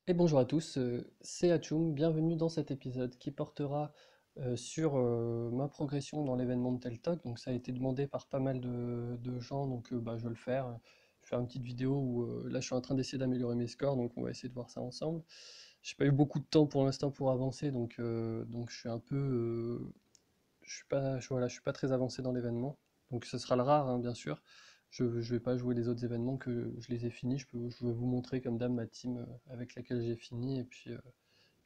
Et bonjour à tous, c'est Hachoum, bienvenue dans cet épisode qui portera sur ma progression dans l'événement de Teltok. Donc ça a été demandé par pas mal de gens, donc je vais le faire. Je vais faire une petite vidéo où là je suis en train d'essayer d'améliorer mes scores, donc on va essayer de voir ça ensemble. J'ai pas eu beaucoup de temps pour l'instant pour avancer, donc je suis un peu, voilà, je suis pas très avancé dans l'événement. Donc ce sera le rare, hein, bien sûr. Je vais pas jouer les autres événements que je les ai finis. Je vais vous montrer comme d'hab ma team avec laquelle j'ai fini, et puis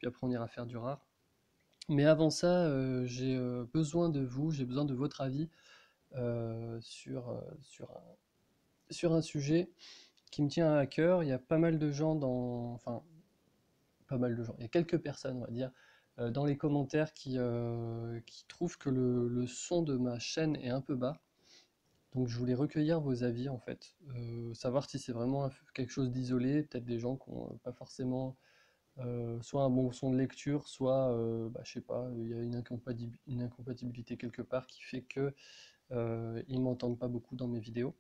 après on ira faire du rare. Mais avant ça, j'ai besoin de vous, j'ai besoin de votre avis sur un sujet qui me tient à cœur. Il y a pas mal de gens enfin, pas mal de gens, il y a quelques personnes, on va dire, dans les commentaires qui trouvent que le son de ma chaîne est un peu bas. Donc je voulais recueillir vos avis en fait, savoir si c'est vraiment quelque chose d'isolé, peut-être des gens qui n'ont pas forcément soit un bon son de lecture, soit je sais pas, il y a une incompatibilité quelque part qui fait que ils m'entendent pas beaucoup dans mes vidéos.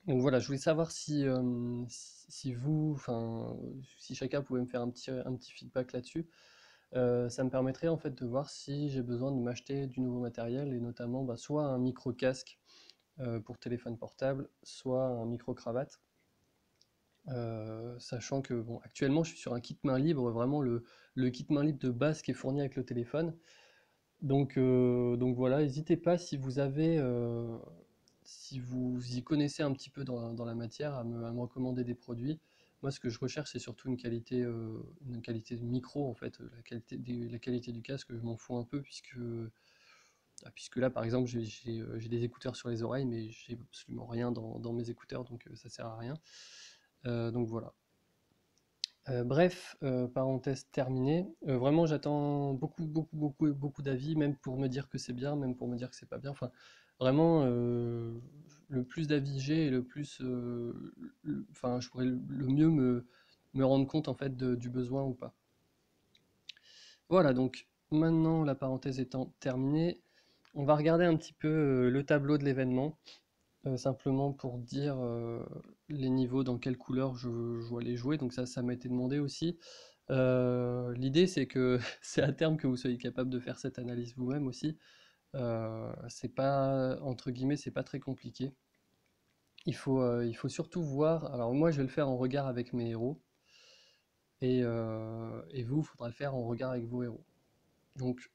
Donc voilà, je voulais savoir si vous, enfin, si chacun pouvait me faire un petit feedback là-dessus. Ça me permettrait en fait de voir si j'ai besoin de m'acheter du nouveau matériel et notamment soit un micro casque pour téléphone portable, soit un micro-cravate. Sachant que bon, actuellement je suis sur un kit main libre, vraiment le kit main libre de base qui est fourni avec le téléphone. Donc voilà, n'hésitez pas si vous avez, si vous y connaissez un petit peu dans la matière, à me recommander des produits. Moi, ce que je recherche, c'est surtout une qualité de micro, en fait. La qualité du casque, je m'en fous un peu, puisque là, par exemple, j'ai des écouteurs sur les oreilles, mais j'ai absolument rien dans mes écouteurs, donc ça sert à rien. Donc voilà. Bref, parenthèse terminée. Vraiment, j'attends beaucoup, beaucoup, beaucoup, beaucoup d'avis, même pour me dire que c'est bien, même pour me dire que c'est pas bien. Enfin, vraiment, le plus d'avis j'ai et le plus, enfin, je pourrais le mieux me rendre compte en fait du besoin ou pas. Voilà, donc maintenant la parenthèse étant terminée, on va regarder un petit peu le tableau de l'événement. Simplement pour dire les niveaux dans quelle couleur je dois les jouer, donc ça m'a été demandé aussi. L'idée c'est que c'est à terme que vous soyez capable de faire cette analyse vous-même aussi. C'est pas, entre guillemets, c'est pas très compliqué. Il faut surtout voir, alors moi je vais le faire en regard avec mes héros, et vous, il faudra le faire en regard avec vos héros. Donc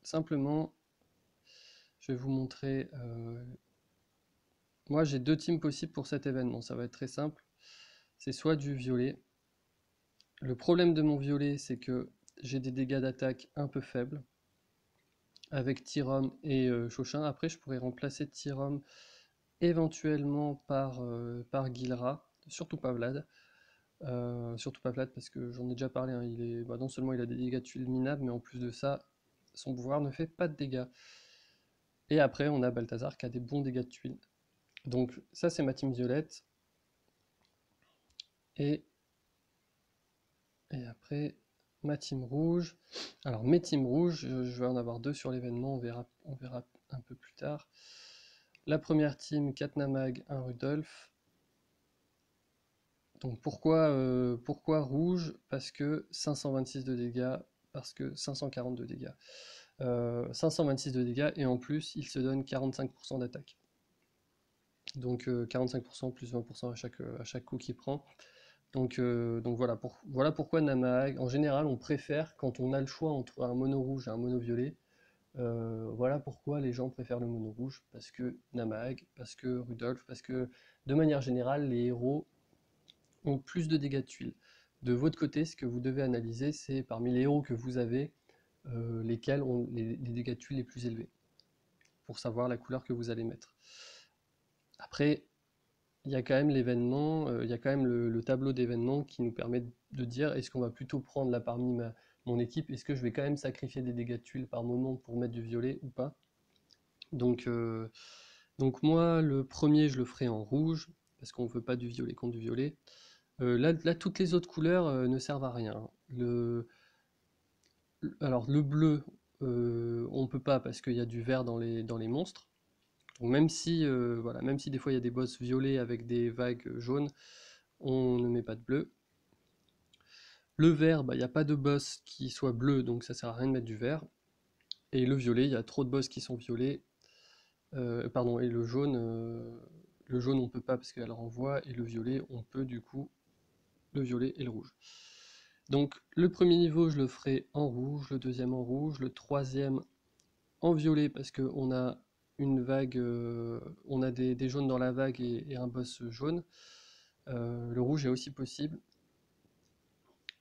simplement, je vais vous montrer, moi j'ai deux teams possibles pour cet événement, ça va être très simple. C'est soit du violet. Le problème de mon violet, c'est que j'ai des dégâts d'attaque un peu faibles avec Tyrom et Chochin. Après, je pourrais remplacer Tyrom éventuellement par Gilra, surtout pas Vlad parce que j'en ai déjà parlé, hein. Non seulement il a des dégâts de tuiles minables, mais en plus de ça, son pouvoir ne fait pas de dégâts. Et après, on a Balthazar qui a des bons dégâts de tuiles. Donc ça, c'est ma team violette. Et, et après, ma team rouge. Alors mes teams rouges, je vais en avoir deux sur l'événement, on verra un peu plus tard. La première team, 4 Namag, 1 Rudolf. Donc pourquoi rouge? Parce que 526 de dégâts, parce que 540 de dégâts. 526 de dégâts, et en plus il se donne 45% d'attaque. Donc 45% plus 20% à chaque coup qu'il prend. Donc voilà pourquoi Namag, en général on préfère, quand on a le choix entre un mono rouge et un mono violet, voilà pourquoi les gens préfèrent le mono rouge, parce que Namag, parce que Rudolf, parce que de manière générale les héros ont plus de dégâts de tuiles. De votre côté, ce que vous devez analyser, c'est parmi les héros que vous avez, lesquels ont les dégâts de tuiles les plus élevés, pour savoir la couleur que vous allez mettre. Après, il y a quand même l'événement, il y a quand même le tableau d'événements qui nous permet de dire est-ce qu'on va plutôt prendre là parmi mon équipe, est-ce que je vais quand même sacrifier des dégâts de tuiles par moment pour mettre du violet ou pas. Donc, euh, donc moi, le premier, je le ferai en rouge, parce qu'on ne veut pas du violet contre du violet. Là, toutes les autres couleurs ne servent à rien. Alors, le bleu, on peut pas parce qu'il y a du vert dans les monstres. Donc, même si des fois il y a des boss violets avec des vagues jaunes, on ne met pas de bleu. Le vert, bah, il n'y a pas de boss qui soit bleu, donc ça sert à rien de mettre du vert. Et le violet, il y a trop de boss qui sont violets. Pardon, et le jaune on peut pas parce qu'elle renvoie, et le violet on peut du coup, le violet et le rouge. Donc le premier niveau je le ferai en rouge, le deuxième en rouge, le troisième en violet parce qu'on a une vague, on a des jaunes dans la vague et un boss jaune. Le rouge est aussi possible.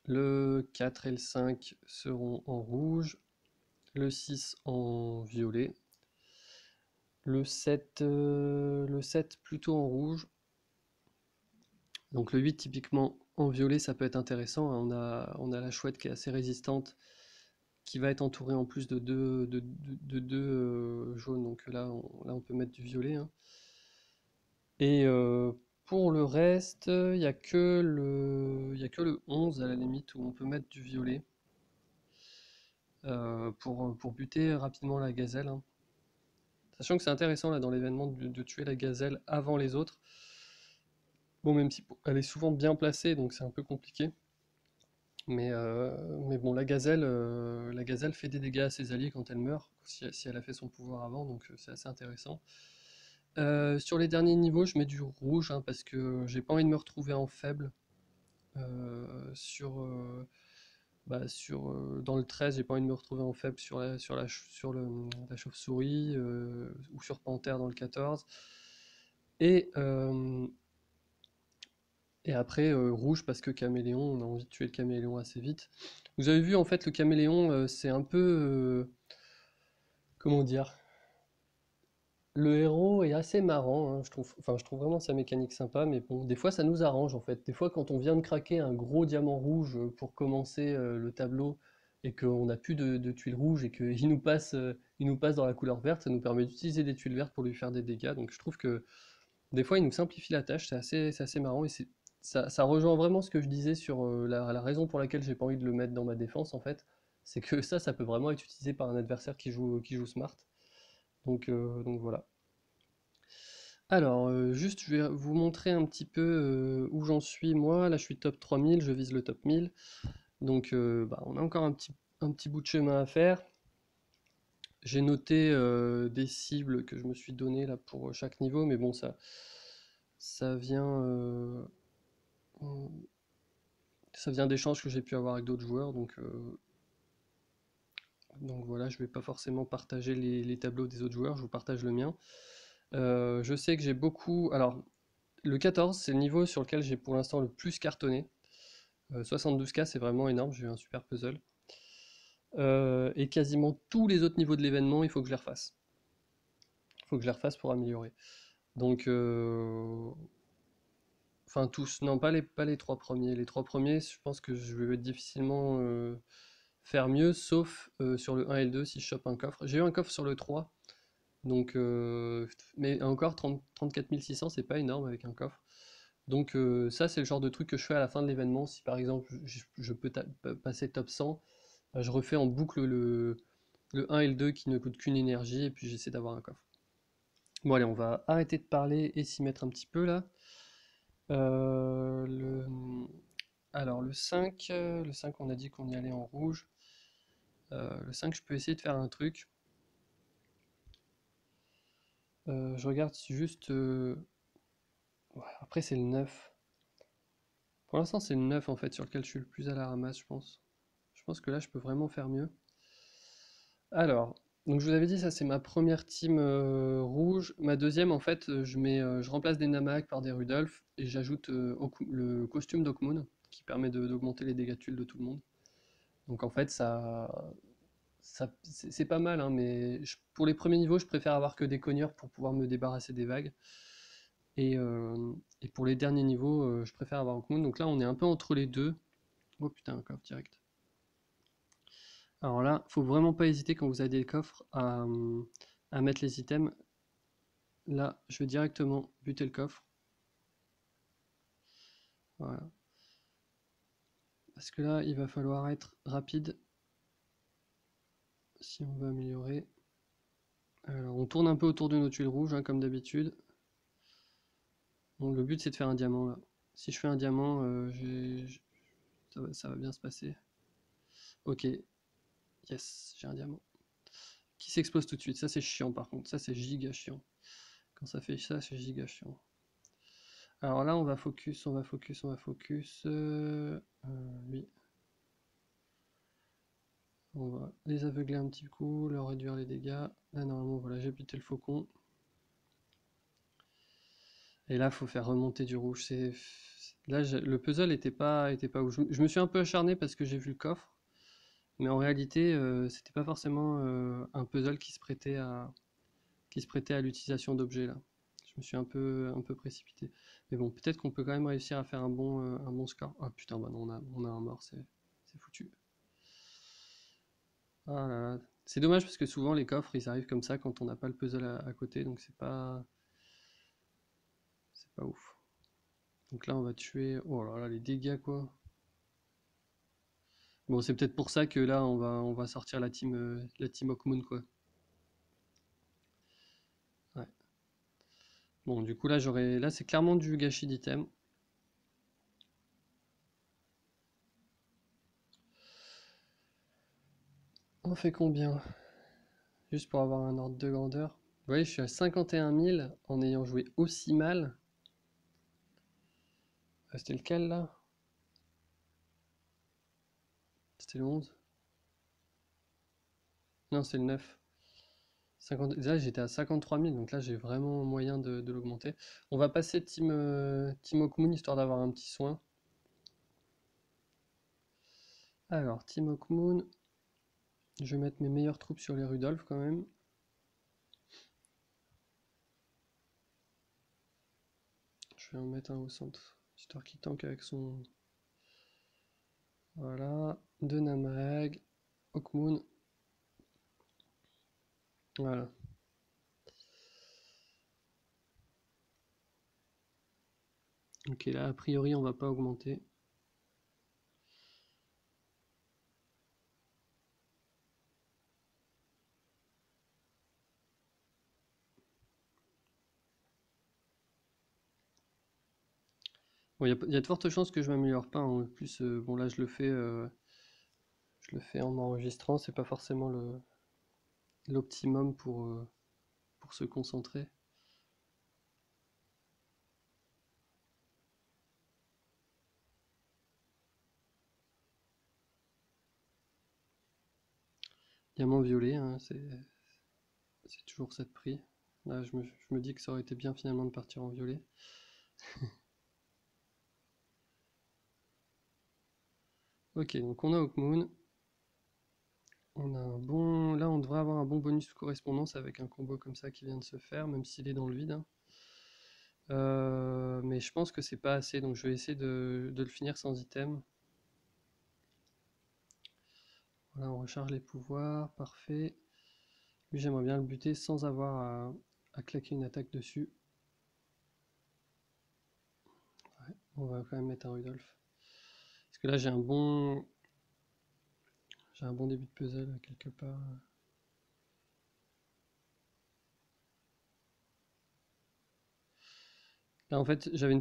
Le 4 et le 5 seront en rouge, le 6 en violet, le 7 plutôt en rouge. Donc le 8 typiquement en violet ça peut être intéressant, hein. On a la chouette qui est assez résistante, qui va être entourée en plus de deux jaunes, donc là on peut mettre du violet, hein. Et pour le reste, il y a que le 11 à la limite où on peut mettre du violet pour buter rapidement la gazelle, hein. Sachant que c'est intéressant là dans l'événement de tuer la gazelle avant les autres. Bon, même si elle est souvent bien placée, donc c'est un peu compliqué. Mais bon, la gazelle fait des dégâts à ses alliés quand elle meurt, si elle a fait son pouvoir avant, donc c'est assez intéressant. Sur les derniers niveaux, je mets du rouge, hein, parce que j'ai pas envie de me retrouver en faible. Sur, dans le 13, j'ai pas envie de me retrouver en faible la chauve-souris, ou sur Panthère dans le 14. Et, euh, et après, rouge parce que caméléon, on a envie de tuer le caméléon assez vite. Vous avez vu, en fait, le caméléon, c'est un peu... comment dire? Le héros est assez marrant, hein, je trouve. Enfin, je trouve vraiment sa mécanique sympa, mais bon, des fois, ça nous arrange, en fait. Des fois, quand on vient de craquer un gros diamant rouge pour commencer le tableau, et qu'on n'a plus de tuiles rouges, et il nous passe dans la couleur verte, ça nous permet d'utiliser des tuiles vertes pour lui faire des dégâts. Donc, je trouve que des fois, il nous simplifie la tâche, c'est assez marrant et ça rejoint vraiment ce que je disais sur la raison pour laquelle j'ai pas envie de le mettre dans ma défense en fait. C'est que ça peut vraiment être utilisé par un adversaire qui joue smart. Donc voilà. Alors, juste, je vais vous montrer un petit peu où j'en suis moi. Là, je suis top 3000, je vise le top 1000. Donc, bah, on a encore un petit bout de chemin à faire. J'ai noté des cibles que je me suis donné là pour chaque niveau, mais bon, ça vient. Ça vient d'échanges que j'ai pu avoir avec d'autres joueurs, donc voilà, je vais pas forcément partager les tableaux des autres joueurs, je vous partage le mien. Je sais que j'ai beaucoup... Alors, le 14, c'est le niveau sur lequel j'ai pour l'instant le plus cartonné. 72K, c'est vraiment énorme, j'ai eu un super puzzle. Et quasiment tous les autres niveaux de l'événement, il faut que je les refasse. Il faut que je les refasse pour améliorer. Donc, enfin tous, non, pas les trois premiers. Les trois premiers, je pense que je vais difficilement faire mieux, sauf sur le 1 et le 2 si je chope un coffre. J'ai eu un coffre sur le 3, donc, mais encore 34 600, c'est pas énorme avec un coffre. Donc ça, c'est le genre de truc que je fais à la fin de l'événement. Si par exemple je peux passer top 100, je refais en boucle le 1 et le 2 qui ne coûtent qu'une énergie, et puis j'essaie d'avoir un coffre. Bon allez, on va arrêter de parler et s'y mettre un petit peu là. Euh, le... Alors le 5 on a dit qu'on y allait en rouge. Le 5 je peux essayer de faire un truc. Je regarde si juste... ouais, après c'est le 9. Pour l'instant c'est le 9 en fait sur lequel je suis le plus à la ramasse je pense. Je pense que là je peux vraiment faire mieux. Alors, donc je vous avais dit ça c'est ma première team rouge. Ma deuxième en fait je remplace des Namak par des Rudolph et j'ajoute le costume d'Hawkmoon qui permet d'augmenter les dégâts de tuile de tout le monde. Donc en fait c'est pas mal, hein, mais pour les premiers niveaux, je préfère avoir que des cogneurs pour pouvoir me débarrasser des vagues. Et pour les derniers niveaux, je préfère avoir Hawkmoon. Donc là, on est un peu entre les deux. Oh putain, un coffre direct. Alors là, faut vraiment pas hésiter quand vous avez des coffres à mettre les items. Là, je vais directement buter le coffre. Voilà. Parce que là, il va falloir être rapide si on veut améliorer. Alors, on tourne un peu autour de nos tuiles rouges, hein, comme d'habitude. Donc le but c'est de faire un diamant là. Si je fais un diamant, ça va bien se passer. Ok, yes, j'ai un diamant. Qui s'explose tout de suite, ça c'est chiant par contre, ça c'est giga chiant. Quand ça fait ça, c'est giga chiant. Alors là, on va focus, on va focus, on va focus. Lui. On va les aveugler un petit coup, leur réduire les dégâts. Là, normalement, voilà, j'ai buté le faucon. Et là, faut faire remonter du rouge. Là, le puzzle était pas ouf. Je me suis un peu acharné parce que j'ai vu le coffre. Mais en réalité, c'était pas forcément un puzzle qui se prêtait à l'utilisation d'objets là. Je me suis un peu précipité. Mais bon, peut-être qu'on peut quand même réussir à faire un bon score. Ah putain, bah non, on a un mort, c'est foutu. Ah là là. C'est dommage parce que souvent les coffres ils arrivent comme ça quand on n'a pas le puzzle à côté, donc c'est pas ouf. Donc là on va tuer. Oh là là, les dégâts quoi. Bon, c'est peut-être pour ça que là on va sortir la team Hawkmoon quoi. Ouais. Bon, du coup là c'est clairement du gâchis d'item. On fait combien? Juste pour avoir un ordre de grandeur. Vous voyez, je suis à 51 000 en ayant joué aussi mal. C'était lequel là? C'était le 11? Non, c'est le 9. 50... Là, j'étais à 53 000, donc là, j'ai vraiment moyen de l'augmenter. On va passer Team Hawkmoon, histoire d'avoir un petit soin. Alors, Team Hawkmoon, je vais mettre mes meilleures troupes sur les Rudolph quand même. Je vais en mettre un au centre, histoire qu'il tank avec son... Voilà, deux Namag, Hawkmoon. Voilà. Ok, là, a priori, on va pas augmenter. Bon, il y a de fortes chances que je m'améliore pas, hein. En plus, bon là je le fais en enregistrant, c'est pas forcément l'optimum pour se concentrer. Diamant violet, hein, c'est toujours ça de prix. Là, je me dis que ça aurait été bien finalement de partir en violet. Ok, donc on a Hawkmoon. On a un bon. Là, on devrait avoir un bon bonus de correspondance avec un combo comme ça qui vient de se faire, même s'il est dans le vide, hein. Mais je pense que c'est pas assez, donc je vais essayer de le finir sans item. Voilà, on recharge les pouvoirs, parfait. Lui, j'aimerais bien le buter sans avoir à claquer une attaque dessus. Ouais, on va quand même mettre un Rudolph. Parce que là, j'ai un bon début de puzzle quelque part. Là, en fait, j'avais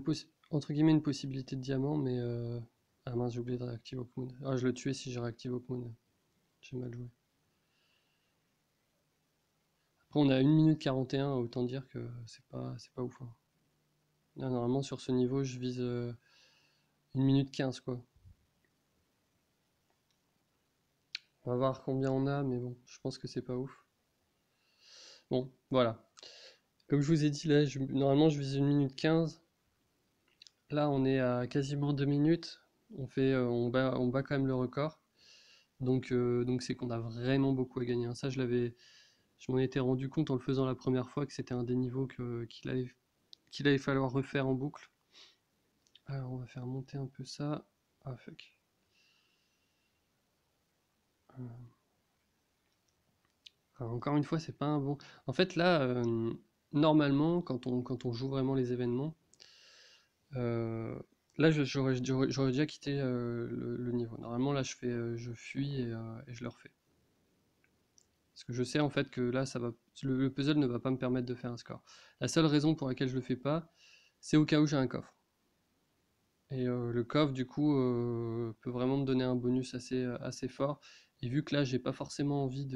entre guillemets une possibilité de diamant, mais ah mince, j'ai oublié de réactiver Hawkmoon. Ah, je le tuais si j'ai réactivé Hawkmoon. J'ai mal joué. Après, on a 1 minute 41, autant dire que c'est pas ouf, hein. Là, normalement, sur ce niveau, je vise 1 minute 15, quoi. On va voir combien on a, mais bon, je pense que c'est pas ouf. Bon, voilà. Comme je vous ai dit, là, normalement, je vise 1 minute 15. Là, on est à quasiment 2 minutes. On bat quand même le record. Donc c'est qu'on a vraiment beaucoup à gagner, hein. Ça, je m'en étais rendu compte en le faisant la première fois que c'était un des niveaux qu'il allait falloir refaire en boucle. Alors, on va faire monter un peu ça. Ah, fuck. Euh, alors, encore une fois, c'est pas un bon. En fait, là, normalement, quand on joue vraiment les événements, euh, là, j'aurais déjà quitté le niveau. Normalement, là, je fuis et je le refais. Parce que je sais en fait que là, le puzzle ne va pas me permettre de faire un score. La seule raison pour laquelle je le fais pas, c'est au cas où j'ai un coffre. Et le coffre, du coup, peut vraiment me donner un bonus assez fort. Et vu que là, j'ai pas forcément envie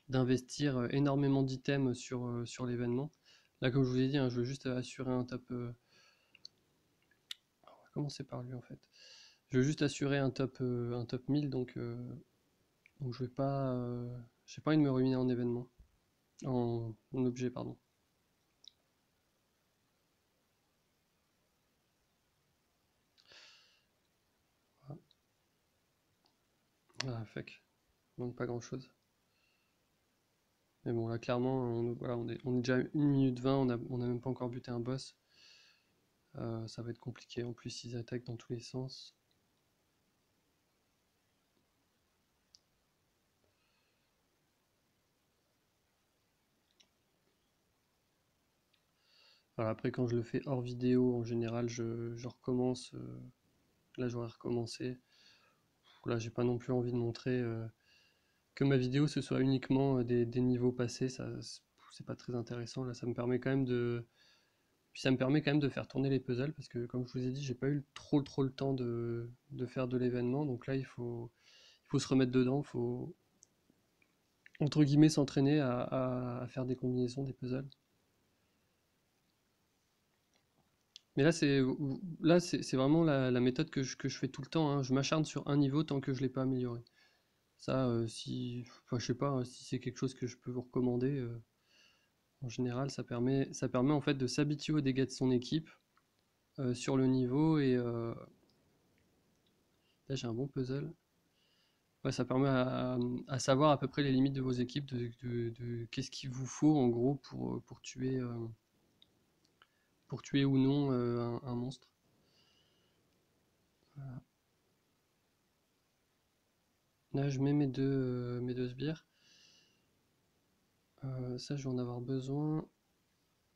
d'investir énormément d'items sur l'événement, là, comme je vous ai dit, hein, je veux juste assurer un top. On va commencer par lui en fait. Je veux juste assurer un top 1000, donc j'ai pas envie de me ruiner en événement, en objet, pardon. Ah, fuck, il manque pas grand chose. Mais bon, là, clairement, voilà, on est déjà à 1 minute 20, on a même pas encore buté un boss. Ça va être compliqué. En plus, ils attaquent dans tous les sens. Voilà, après, quand je le fais hors vidéo, en général, je recommence. Là, j'aurais recommencé. Là, j'ai pas non plus envie de montrer que ma vidéo ce soit uniquement des niveaux passés. Ça, c'est pas très intéressant. Là, ça me permet quand même de. Puis ça me permet quand même de faire tourner les puzzles parce que, comme je vous ai dit, j'ai pas eu trop le temps de faire de l'événement. Donc là, il faut se remettre dedans. Il faut, entre guillemets, s'entraîner à faire des combinaisons, des puzzles. Mais là, c'est vraiment la méthode que je fais tout le temps, hein. Je m'acharne sur un niveau tant que je l'ai pas amélioré. Ça, si, enfin, je sais pas, hein, si c'est quelque chose que je peux vous recommander. En général, ça permet en fait de s'habituer aux dégâts de son équipe sur le niveau et là j'ai un bon puzzle. Ouais, ça permet à savoir à peu près les limites de vos équipes, de qu'est-ce qu'il vous faut en gros pour tuer ou non un monstre. Voilà. Là, je mets mes deux sbires. Ça, je vais en avoir besoin.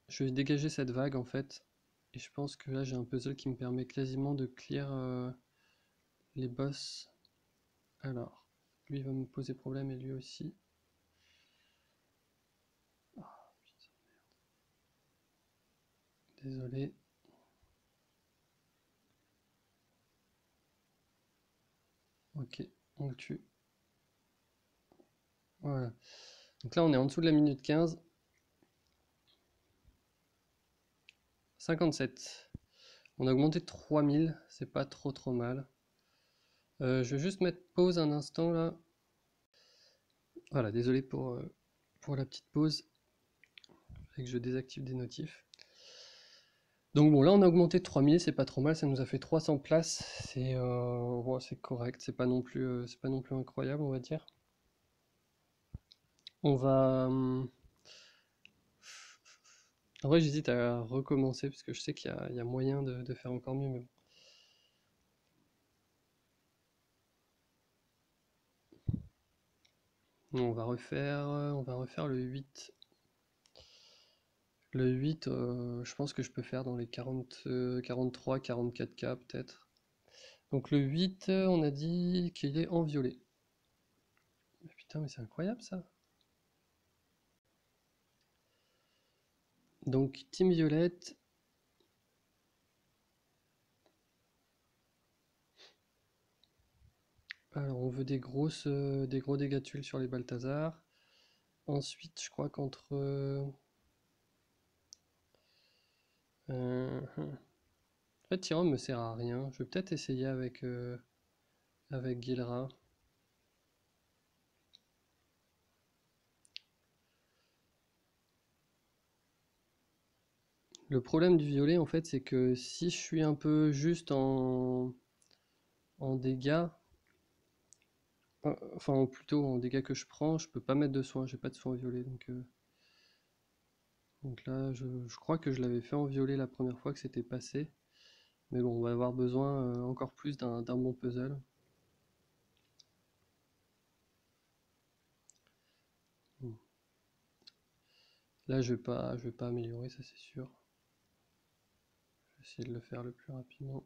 Je vais dégager cette vague en fait. Et je pense que là, j'ai un puzzle qui me permet quasiment de clear les boss. Alors, lui va me poser problème et lui aussi. Ah, désolé. Ok, on le tue. Voilà. Donc là, on est en dessous de la minute 15. 57. On a augmenté de 3000. C'est pas trop mal. Je vais juste mettre pause un instant là. Voilà, désolé pour la petite pause. Fait que je désactive des notifs. Donc bon, là on a augmenté de 3000, c'est pas trop mal, ça nous a fait 300 places, ouais, c'est correct, c'est pas non plus incroyable, on va dire. On va... En vrai, j'hésite à recommencer parce que je sais il y a moyen de faire encore mieux, mais bon. On va refaire le 8. Le 8, je pense que je peux faire dans les 40, 43, 44K peut-être. Donc le 8, on a dit qu'il est en violet. Mais putain, mais c'est incroyable ça. Donc Team Violette. Alors on veut des gros dégâts de tuiles sur les Balthazar. Ensuite, je crois qu'entre... en fait, Tyrann me sert à rien. Je vais peut-être essayer avec Gilra. Le problème du violet, en fait, c'est que si je suis un peu juste en dégâts, enfin plutôt en dégâts que je prends, je peux pas mettre de soins, j'ai pas de soins violet. Donc là, je crois que je l'avais fait en violet la première fois que c'était passé. Mais bon, on va avoir besoin encore plus d'un bon puzzle. Bon. Là, je vais pas améliorer, ça c'est sûr. Je vais essayer de le faire le plus rapidement.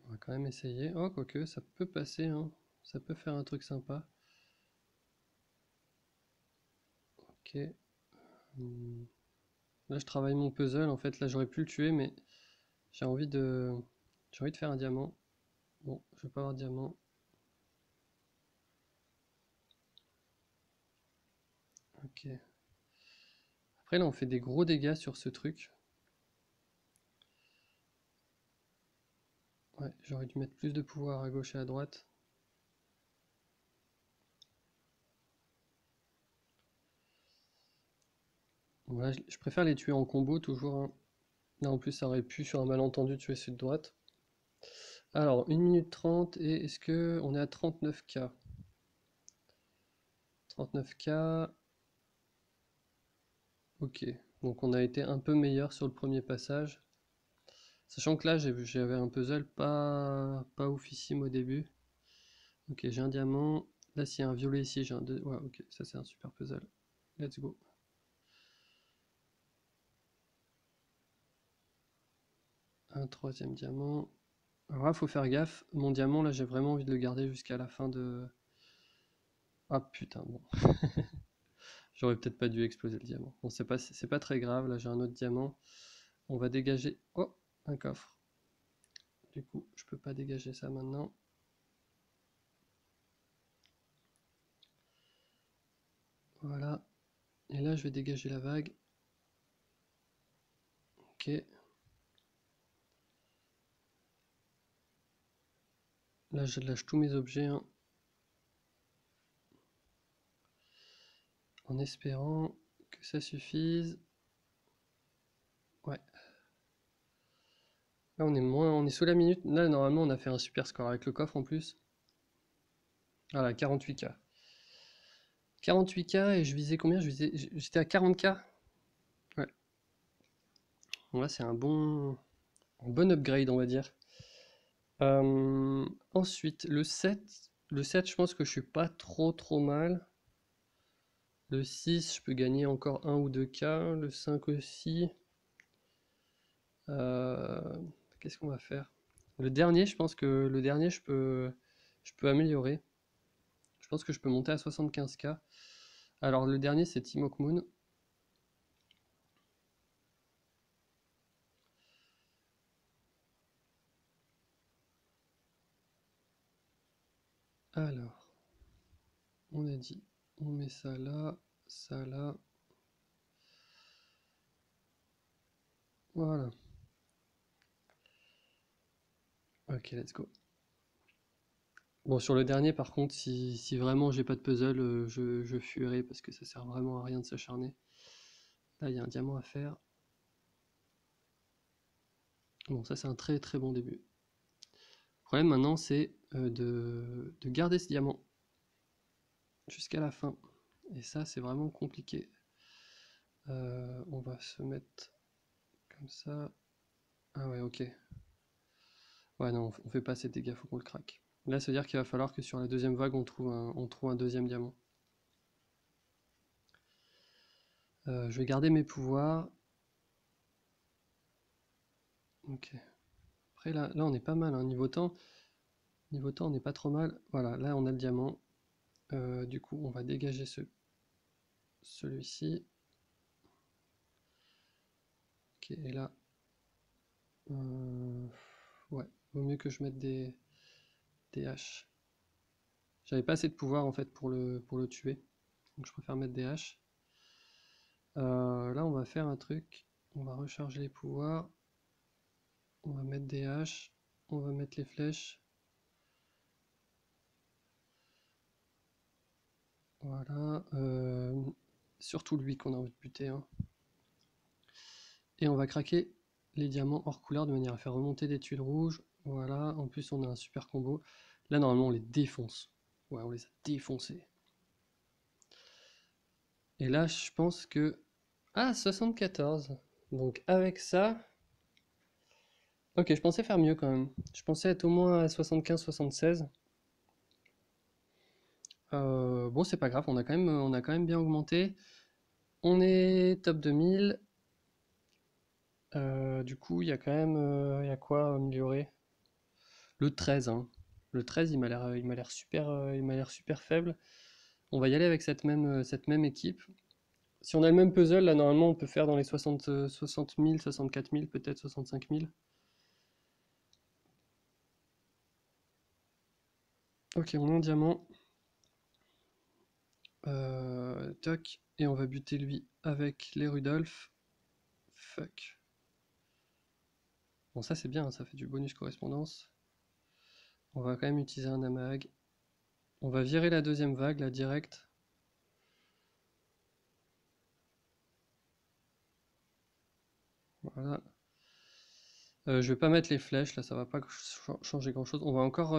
On va quand même essayer. Oh, quoique, ça peut passer, hein. Ça peut faire un truc sympa. Ok. Là, je travaille mon puzzle. En fait, là, j'aurais pu le tuer, mais j'ai envie de... J'ai envie de faire un diamant. Bon, je vais pas avoir de diamant. Ok. Après, là, on fait des gros dégâts sur ce truc. Ouais, j'aurais dû mettre plus de pouvoir à gauche et à droite. Voilà, je préfère les tuer en combo toujours, hein. Là, en plus, ça aurait pu, sur un malentendu, tuer celui de droite. Alors, 1 minute 30, et est-ce que on est à 39K? 39K, ok. Donc on a été un peu meilleur sur le premier passage. Sachant que là, j'avais un puzzle pas oufissime au début. Ok, j'ai un diamant. Là, s'il y a un violet ici, j'ai un deux. Ouais, ok, ça c'est un super puzzle. Let's go. Un troisième diamant. Alors là, faut faire gaffe. Mon diamant, là, j'ai vraiment envie de le garder jusqu'à la fin de... Ah putain, bon. J'aurais peut-être pas dû exploser le diamant. Bon, c'est pas très grave. Là, j'ai un autre diamant. On va dégager... Oh, un coffre. Du coup, je peux pas dégager ça maintenant. Voilà. Et là, je vais dégager la vague. Ok. Là, je lâche tous mes objets, hein, en espérant que ça suffise. Ouais. Là, on est sous la minute. Là, normalement, on a fait un super score avec le coffre en plus. Voilà, 48K. 48K et je visais combien? J'étais à 40K. Ouais. Bon, là, c'est un bon upgrade, on va dire. Ensuite, le 7. Le 7, je pense que je suis pas trop mal. Le 6, je peux gagner encore 1 ou 2K. Le 5 aussi. Euh, Qu'est-ce qu'on va faire? Le dernier, je pense que le dernier, je peux améliorer. Je pense que je peux monter à 75K. Alors, le dernier, c'est Timok Moon. Alors, on a dit, on met ça là, ça là. Voilà. Ok, let's go. Bon, sur le dernier, par contre, si vraiment j'ai pas de puzzle, je fuirai parce que ça sert vraiment à rien de s'acharner. Là, il y a un diamant à faire. Bon, ça, c'est un très bon début. Le problème maintenant, c'est de garder ce diamant jusqu'à la fin. Et ça, c'est vraiment compliqué. On va se mettre comme ça. Ah ouais, ok. Ouais, non, on fait pas assez de dégâts, faut qu'on le craque. Là, ça veut dire qu'il va falloir que sur la deuxième vague, on trouve un deuxième diamant. Je vais garder mes pouvoirs. Ok. Après, là on est pas mal, hein. Niveau temps, on n'est pas trop mal. Voilà, là, on a le diamant. Du coup, on va dégager celui-ci. Ok, et là... ouais, vaut mieux que je mette des haches. J'avais pas assez de pouvoir, en fait, pour le tuer. Donc, je préfère mettre des haches. Là, on va faire un truc. On va recharger les pouvoirs. On va mettre des haches. On va mettre les flèches. Voilà. Surtout lui qu'on a envie de buter, hein. Et on va craquer les diamants hors couleur de manière à faire remonter des tuiles rouges. Voilà. En plus, on a un super combo. Là, normalement, on les défonce. Ouais, on les a défoncés. Et là, je pense que... Ah, 74. Donc, avec ça... Ok, je pensais faire mieux quand même. Je pensais être au moins à 75-76. Bon, c'est pas grave, on a quand même bien augmenté. On est top 2000. Du coup, il y a quand même, il y a quoi à améliorer? Le 13, hein. Le 13, il m'a l'air super faible. On va y aller avec cette même équipe. Si on a le même puzzle, là, normalement, on peut faire dans les 60 000, 64 000, peut-être 65 000. Ok, on a un diamant. Toc. Et on va buter lui avec les Rudolph. Fuck. Bon, ça c'est bien, ça fait du bonus correspondance. On va quand même utiliser un amag. On va virer la deuxième vague, là, direct. Voilà. Je vais pas mettre les flèches, là, ça va pas changer grand-chose. On va encore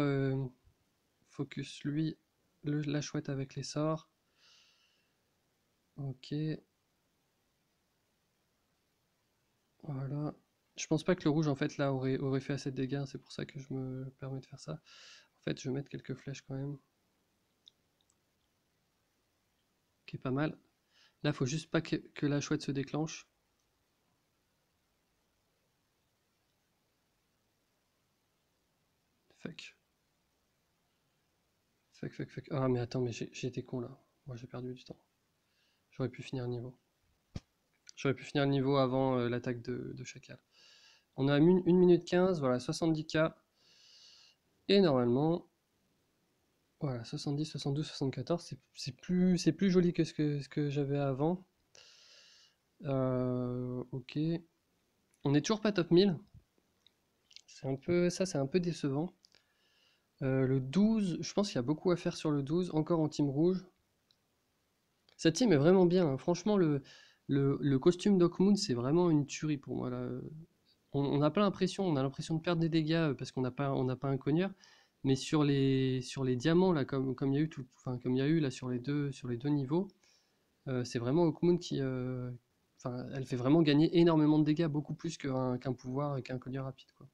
focus lui, la chouette avec les sorts. Ok. Voilà. Je pense pas que le rouge, en fait, là, aurait fait assez de dégâts. C'est pour ça que je me permets de faire ça. En fait, je vais mettre quelques flèches quand même. Ok, pas mal. Là, faut juste pas que la chouette se déclenche. Fuck. Fuck, fuck, fuck. Ah, mais attends, mais j'ai été con, là. Moi, j'ai perdu du temps. J'aurais pu finir le niveau. J'aurais pu finir le niveau avant l'attaque de Chacal. On a 1 minute 15, voilà, 70k. Et normalement, voilà, 70, 72, 74, c'est plus joli que ce que j'avais avant. Ok. On est toujours pas top 1000. C'est un peu décevant. Le 12, je pense qu'il y a beaucoup à faire sur le 12, encore en team rouge. Cette team est vraiment bien, hein. Franchement, le costume d'Hawkmoon, c'est vraiment une tuerie pour moi, là. On n'a pas l'impression, on a l'impression de perdre des dégâts parce on n'a pas un cogneur, mais sur les diamants, là, comme il y a eu enfin, comme il y a eu là sur les deux niveaux, c'est vraiment Hawkmoon enfin, elle fait vraiment gagner énormément de dégâts, beaucoup plus qu'un pouvoir et qu'un cogneur rapide, quoi.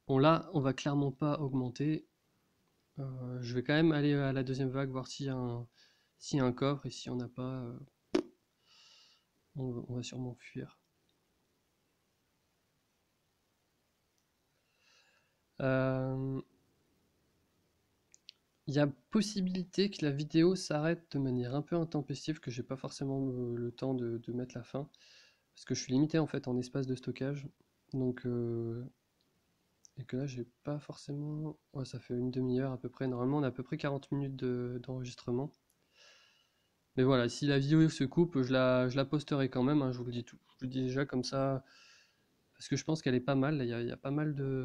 Bon, là, on va clairement pas augmenter. Je vais quand même aller à la deuxième vague, voir s'il y a un coffre, et si on n'a pas, on va sûrement fuir. Euh, Il y a possibilité que la vidéo s'arrête de manière un peu intempestive, que j'ai pas forcément le temps de mettre la fin, parce que je suis limité en fait en espace de stockage, donc et que là j'ai pas forcément, ouais, ça fait une demi-heure à peu près. Normalement on a à peu près 40 minutes d'enregistrement. Mais voilà, si la vidéo se coupe, je la posterai quand même, hein, je vous le dis tout. Je vous le dis déjà comme ça, parce que je pense qu'elle est pas mal. Il y a pas mal de.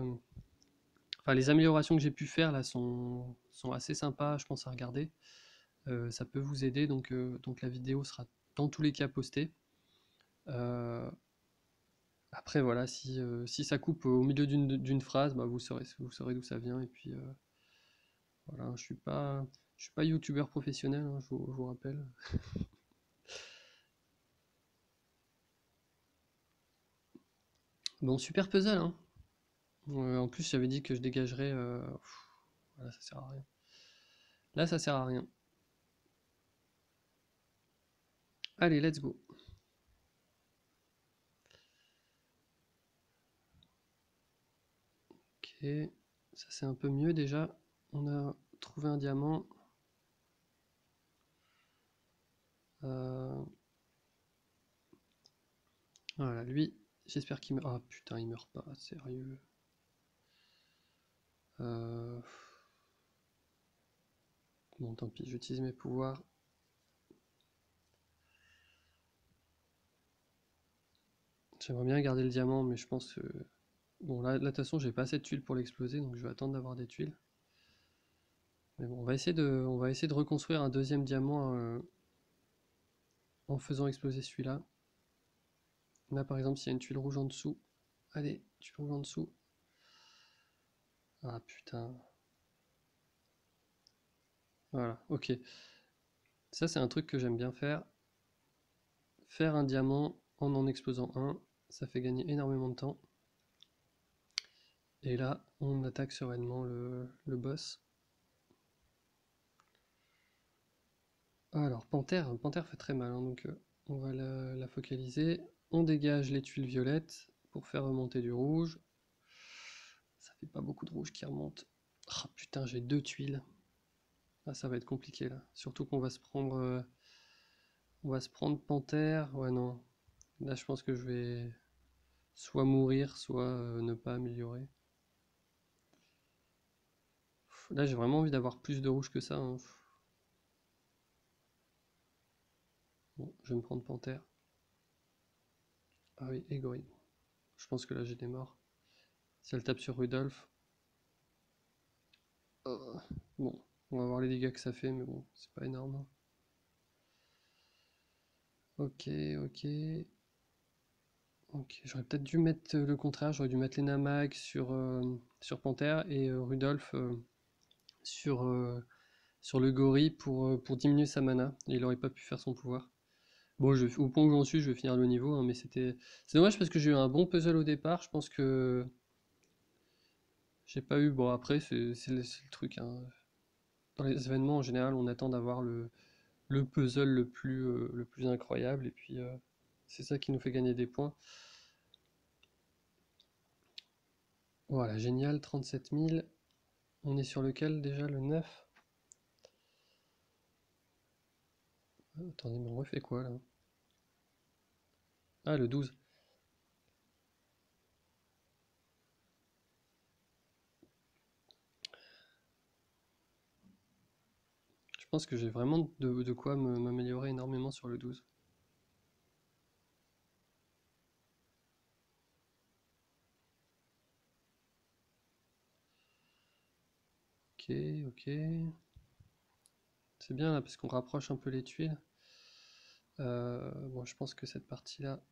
Enfin, les améliorations que j'ai pu faire là sont assez sympas, je pense, à regarder. Ça peut vous aider, donc la vidéo sera dans tous les cas postée. Euh, Après, voilà, si ça coupe au milieu d'une phrase, bah, vous saurez d'où ça vient. Et puis voilà, je suis pas youtubeur professionnel, hein, je vous rappelle. Bon, super puzzle, hein. En plus, j'avais dit que je dégagerais. Voilà, ça sert à rien. Là, ça sert à rien. Allez, let's go. Ok, ça c'est un peu mieux déjà. On a trouvé un diamant. Euh, voilà, lui, j'espère qu'il meurt. Ah putain, il meurt pas, sérieux. Euh, Bon, tant pis, j'utilise mes pouvoirs. J'aimerais bien garder le diamant, mais je pense que... Bon, là, de toute façon, j'ai pas assez de tuiles pour l'exploser, donc je vais attendre d'avoir des tuiles. Mais bon, on va essayer de reconstruire un deuxième diamant en faisant exploser celui-là. Là, par exemple, s'il y a une tuile rouge en dessous. Allez, tuile rouge en dessous. Ah putain. Voilà, ok. Ça, c'est un truc que j'aime bien faire. Faire un diamant en explosant un, ça fait gagner énormément de temps. Et là, on attaque sereinement le boss. Alors, Panthère fait très mal, hein, donc on va la focaliser. On dégage les tuiles violettes pour faire remonter du rouge. Ça fait pas beaucoup de rouge qui remonte. Ah putain, j'ai 2 tuiles. Ah, ça va être compliqué là. Surtout qu'on va se prendre, On va se prendre panthère. Ouais, non. Là, je pense que je vais soit mourir, soit ne pas améliorer. Là, j'ai vraiment envie d'avoir plus de rouge que ça, hein. Bon, je vais me prendre panthère. Ah oui, et gorille. Je pense que là, j'ai des morts. Si elle tape sur Rudolph. Oh. Bon, on va voir les dégâts que ça fait, mais bon, c'est pas énorme, hein. Ok, ok. Ok, j'aurais peut-être dû mettre le contraire, j'aurais dû mettre Lenamag sur Panthère et Rudolph sur, sur le gorille pour diminuer sa mana. Et il aurait pas pu faire son pouvoir. Bon, au point où j'en suis, je vais finir le niveau, hein, mais c'est dommage parce que j'ai eu un bon puzzle au départ. Je pense que j'ai pas eu. Bon, après, c'est le truc, hein. Dans les événements, en général, on attend d'avoir le puzzle le plus incroyable, et puis c'est ça qui nous fait gagner des points. Voilà, génial, 37 000. On est sur lequel déjà, le 9? Attendez, mais on refait quoi là? Ah, le 12. Je pense que j'ai vraiment de quoi m'améliorer énormément sur le 12. Ok, ok. C'est bien là parce qu'on rapproche un peu les tuiles. Bon, je pense que cette partie-là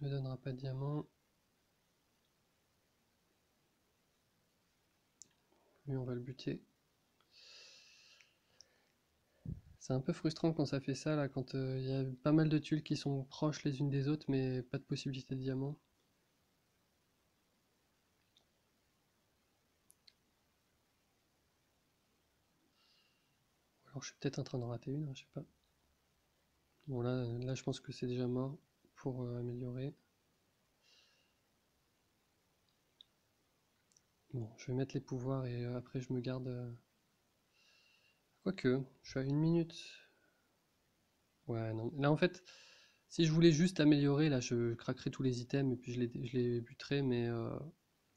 ne donnera pas de diamant. Lui, on va le buter. C'est un peu frustrant quand ça fait ça, là, quand il y a pas mal de tuiles qui sont proches les unes des autres, mais pas de possibilité de diamant. Ou alors je suis peut-être en train d'en rater une, hein, je sais pas. Bon, là, je pense que c'est déjà mort pour améliorer. Bon, je vais mettre les pouvoirs et après je me garde. Quoique, je suis à 1 minute. Ouais, non. Là, en fait, si je voulais juste améliorer, là, je craquerais tous les items et puis je les buterais, mais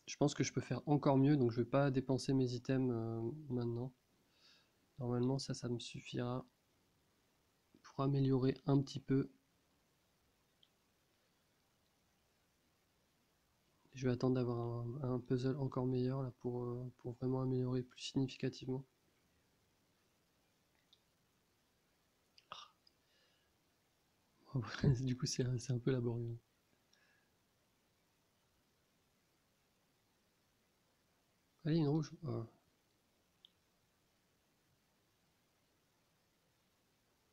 je pense que je peux faire encore mieux, donc je vais pas dépenser mes items maintenant. Normalement, ça me suffira pour améliorer un petit peu. Je vais attendre d'avoir un puzzle encore meilleur là pour vraiment améliorer plus significativement. Du coup, c'est un peu laborieux. Allez, une rouge. Ah,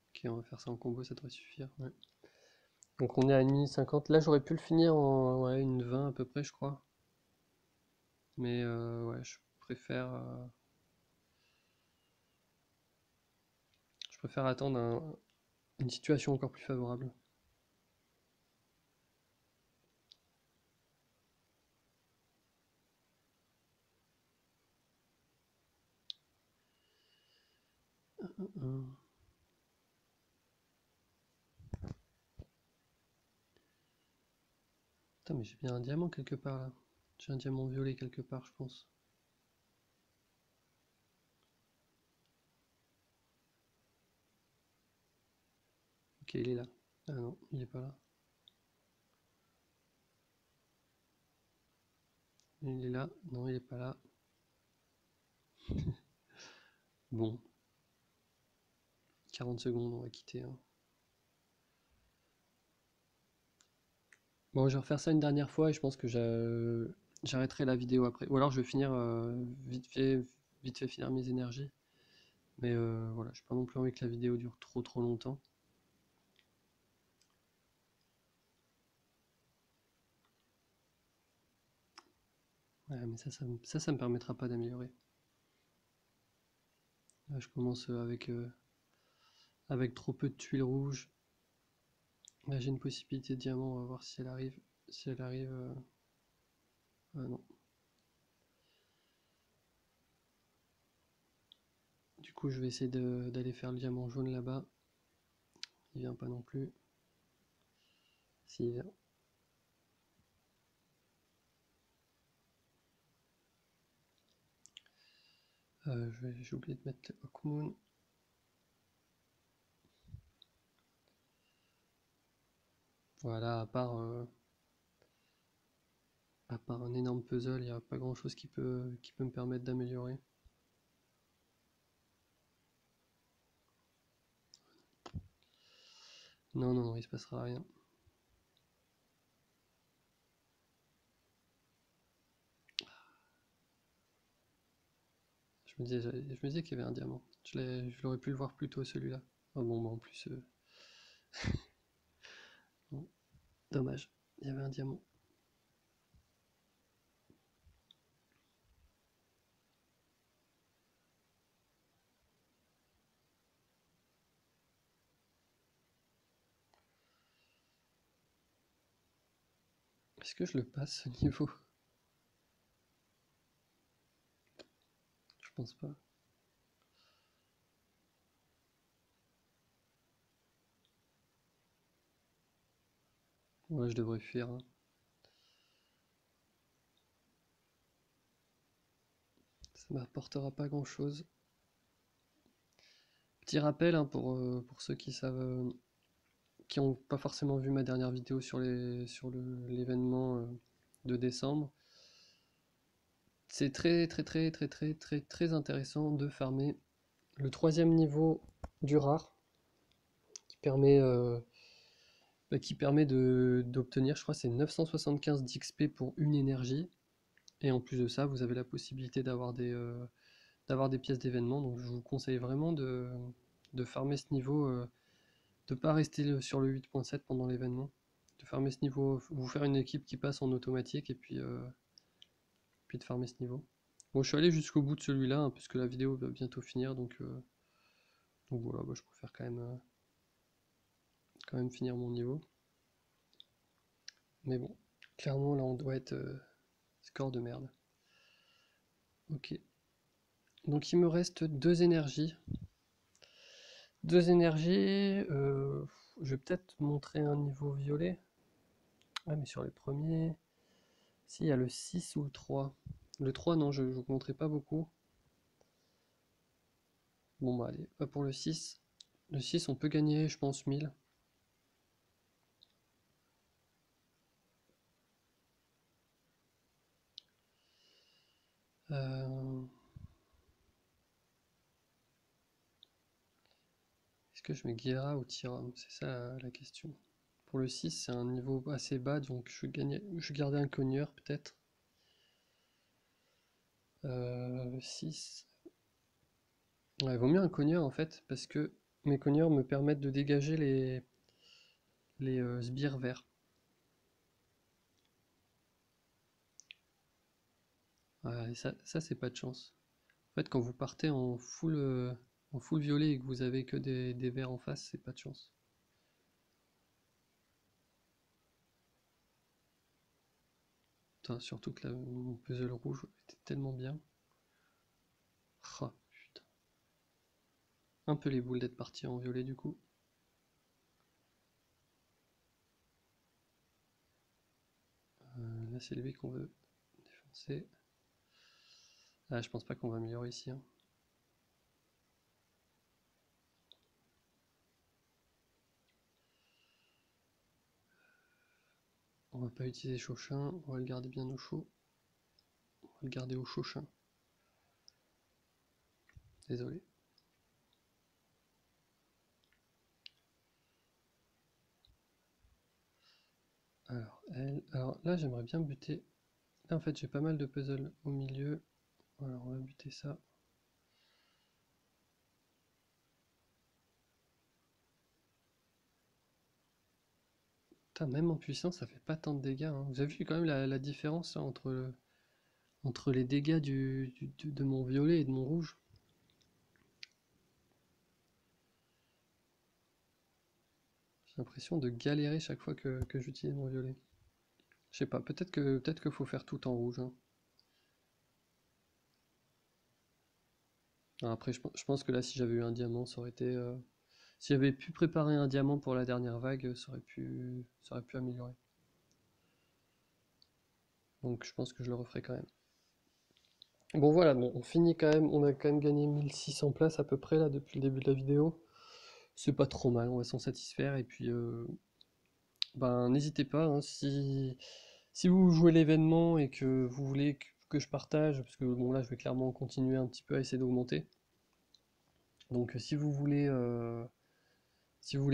ok, on va faire ça en combo, ça devrait suffire. Ouais. Donc on est à 1 minute 50. Là, j'aurais pu le finir en ouais, 1 20 à peu près, je crois. Mais ouais, je préfère attendre une situation encore plus favorable. Hum. Putain, mais j'ai bien un diamant quelque part là. J'ai un diamant violet quelque part, je pense. Ok, il est là. Ah non, il est pas là. Il est là. Non, il est pas là. Bon, 40 secondes, on va quitter, hein. Bon, je vais refaire ça une dernière fois et je pense que j'arrêterai la vidéo après. Ou alors je vais finir vite fait finir mes énergies. Mais voilà, j'ai pas non plus envie que la vidéo dure trop longtemps. Ouais, mais ça me permettra pas d'améliorer. Là, je commence avec trop peu de tuiles rouges. Là, j'ai une possibilité de diamant, on va voir si elle arrive. Si elle arrive. Ah non. Du coup, je vais essayer d'aller faire le diamant jaune là-bas. il vient pas non plus. Si, il vient. J'ai oublié de mettre les Hawkmoon. Voilà, à part un énorme puzzle, il n'y a pas grand chose qui peut me permettre d'améliorer. Non, non, non, il se passera rien. Je me disais qu'il y avait un diamant. Je l'aurais pu le voir plus tôt celui-là. Ah bon, bah en plus, bon, dommage, il y avait un diamant. Est-ce que je le passe ce niveau? Je pense pas. Ouais, je devrais fuir, hein. Ça m'apportera pas grand-chose. Petit rappel hein, pour ceux qui savent, qui n'ont pas forcément vu ma dernière vidéo sur l'événement de décembre. C'est très intéressant de farmer le troisième niveau du rare qui permet, d'obtenir, je crois, c'est 975 d'XP pour une énergie. Et en plus de ça, vous avez la possibilité d'avoir des pièces d'événement. Donc je vous conseille vraiment de farmer ce niveau, de pas rester sur le 8.7 pendant l'événement. De farmer ce niveau, vous faire une équipe qui passe en automatique et puis de farmer ce niveau. Bon, je suis allé jusqu'au bout de celui-là, hein, puisque la vidéo va bientôt finir, donc voilà, bah, je préfère quand même finir mon niveau. Mais bon, clairement là on doit être score de merde. Ok. Donc il me reste deux énergies. Deux énergies. Je vais peut-être montrer un niveau violet. Ah mais sur les premiers. Si, il y a le 6 ou le 3. Le 3 non, je ne vous montrerai pas beaucoup. Bon bah allez, pas pour le 6. Le 6 on peut gagner je pense 1000. Euh, Est-ce que je mets Guerra ou Tyram? C'est ça la question. Pour le 6 c'est un niveau assez bas, donc je gardais un cogneur peut-être. Le 6. Ouais, il vaut mieux un cogneur en fait, parce que mes cogneurs me permettent de dégager les sbires verts. Ouais, et ça c'est pas de chance. En fait, quand vous partez en full violet et que vous avez que des verts en face, c'est pas de chance. Putain, surtout que là, mon puzzle rouge était tellement bien. Ah, putain. Un peu les boules d'être parti en violet du coup. Là, c'est lui qu'on veut défoncer. Ah, je pense pas qu'on va améliorer ici, hein. On va pas utiliser Chauchin, on va le garder bien au chaud. On va le garder au Chauchin. Désolé. Alors là, j'aimerais bien buter. Là, en fait, j'ai pas mal de puzzles au milieu. Voilà, on va buter ça. Putain, même en puissance, ça fait pas tant de dégâts, hein. Vous avez vu quand même la différence là, entre les dégâts de mon violet et de mon rouge? J'ai l'impression de galérer chaque fois que j'utilise mon violet. Je sais pas, peut-être qu'il faut faire tout en rouge, hein. Alors après, je pense que là, si j'avais eu un diamant, Si j'avais pu préparer un diamant pour la dernière vague, ça aurait pu améliorer. Donc je pense que je le referai quand même. Bon voilà, bon, on finit quand même, on a quand même gagné 1600 places à peu près là depuis le début de la vidéo. C'est pas trop mal, on va s'en satisfaire. Et puis ben n'hésitez pas, hein, si vous jouez l'événement et que vous voulez que je partage, parce que bon là je vais clairement continuer un petit peu à essayer d'augmenter. Donc si vous voulez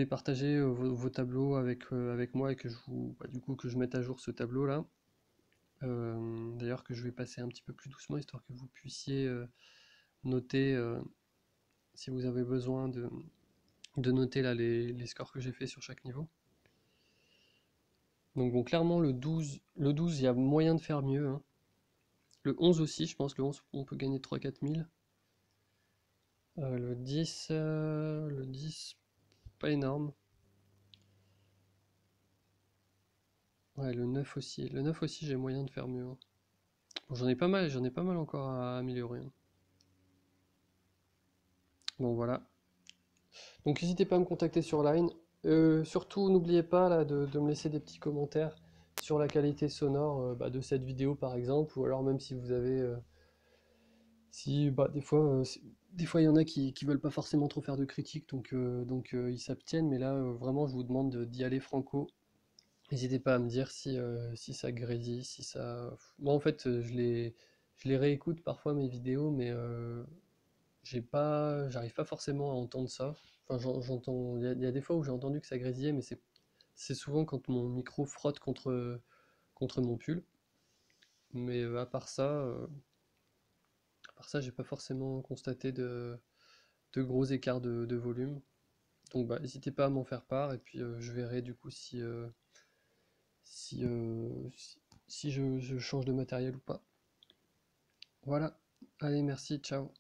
partager vos tableaux avec moi et que du coup que je mette à jour ce tableau là, d'ailleurs que je vais passer un petit peu plus doucement histoire que vous puissiez noter si vous avez besoin de noter là les scores que j'ai fait sur chaque niveau. Donc bon, clairement le 12 il y a moyen de faire mieux, hein. Le 11 aussi, je pense, le 11 on peut gagner 3-4 000. Le 10, pas énorme. Ouais, le 9 aussi. Le 9 aussi, j'ai moyen de faire mieux, hein. Bon, j'en ai pas mal encore à améliorer, hein. Bon, voilà. Donc n'hésitez pas à me contacter sur Line. Surtout, n'oubliez pas là, de me laisser des petits commentaires sur la qualité sonore de cette vidéo par exemple, ou alors même si vous avez... si, bah, des fois il y en a qui veulent pas forcément trop faire de critiques, donc ils s'abstiennent, mais là vraiment je vous demande d'y aller franco. N'hésitez pas à me dire si ça grésille, si ça... Moi en fait je les réécoute parfois mes vidéos, mais j'arrive pas forcément à entendre ça. Enfin, j'entends, il y a des fois où j'ai entendu que ça grésillait, mais c'est souvent quand mon micro frotte contre mon pull. Mais à part ça, j'ai pas forcément constaté de gros écarts de volume. Donc bah, n'hésitez pas à m'en faire part et puis je verrai du coup si je change de matériel ou pas. Voilà, allez merci, ciao.